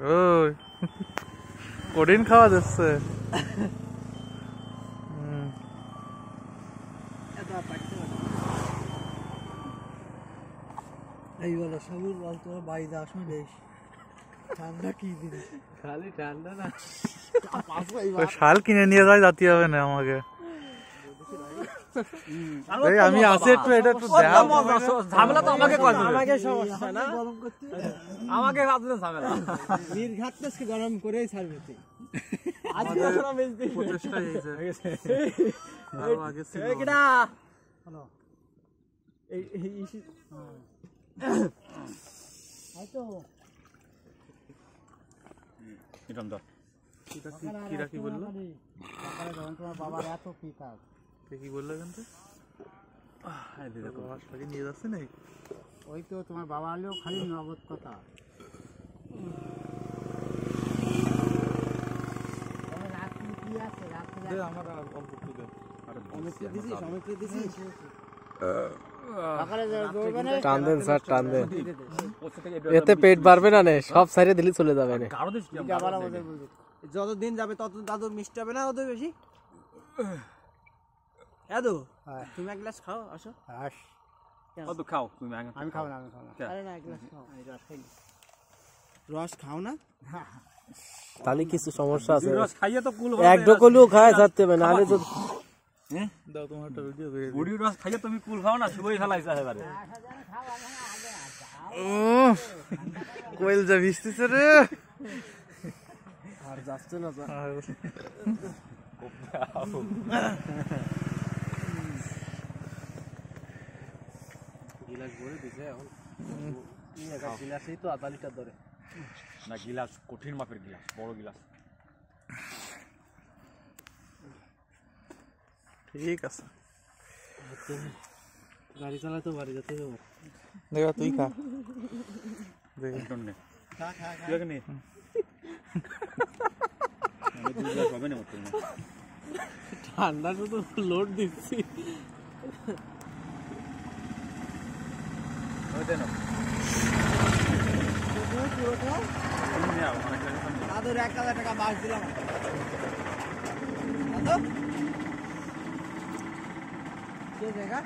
ওই কঠিন খাওয়া যাচ্ছে। এই বলো সবুজ বল, তোমার বাড়ি যাওয়ার সময় বেশ ঠান্ডা কি দিন, খালি ঠান্ডা না, শাল কিনে নিয়ে যায় জাতি হবে না আমাকে। আমি আসি একটু, এটা একটু ঝামেলা তো আমাকে আমাকে সমস্যা না, গরম করতে আমাকে ঝামেলা নির্ঘাত গরম করেই ছাড়বে। প্রচেষ্টা হয়েছে আগে ছিল। কি বললো তোমার বাবার এত পিকার কি বললো কিন্তু নিয়ে যাচ্ছে না, ওই তো তোমার বাবা হলেও খালি নগদ কথা। আমার অল্প টান দেন স্যার, টান দেন, এতে পেট বাড়বে না, সব সাইডে দিলে চলে যাবে না। যতদিন যাবে তত দাদু মিষ্টি হবে না, অত বেশি। দাদু তুমি এক গ্লাস খাও, আসো। খাও তুমি, আমি খাবো না, আমি খাবো না। আরে না, এক গ্লাস খাও, রস খাও না, তাহলে কিছু সমস্যা আছে, রস খাইয়ে তো কুল এক ঢোকলেও খায় থাকতে হবে, নাহলে যদি দাও তোমার একটা ভিডিও করে দিই। গুড়ির রস খাইয়ে তুমি কুল খাও না, শুভই ফেলাইছে এবারে। কোয়েল যা ভিজতেছে রে, আর যাচ্ছে না গিলাস ভরে দিছে এখন, গিলাসেই তো আধা লিটার ধরে না, গিলাস কঠিন মাপের গিলাস, বড় গিলাস। ঠিক আছে, গাড়ি চালাতে বাড়ি যেতে হবে। দেখা তুই খা, ঠান্ডা শুধু লোড দিচ্ছি। দাদুর 1000 টাকা বাস দিলাম। দাদু কে জায়গা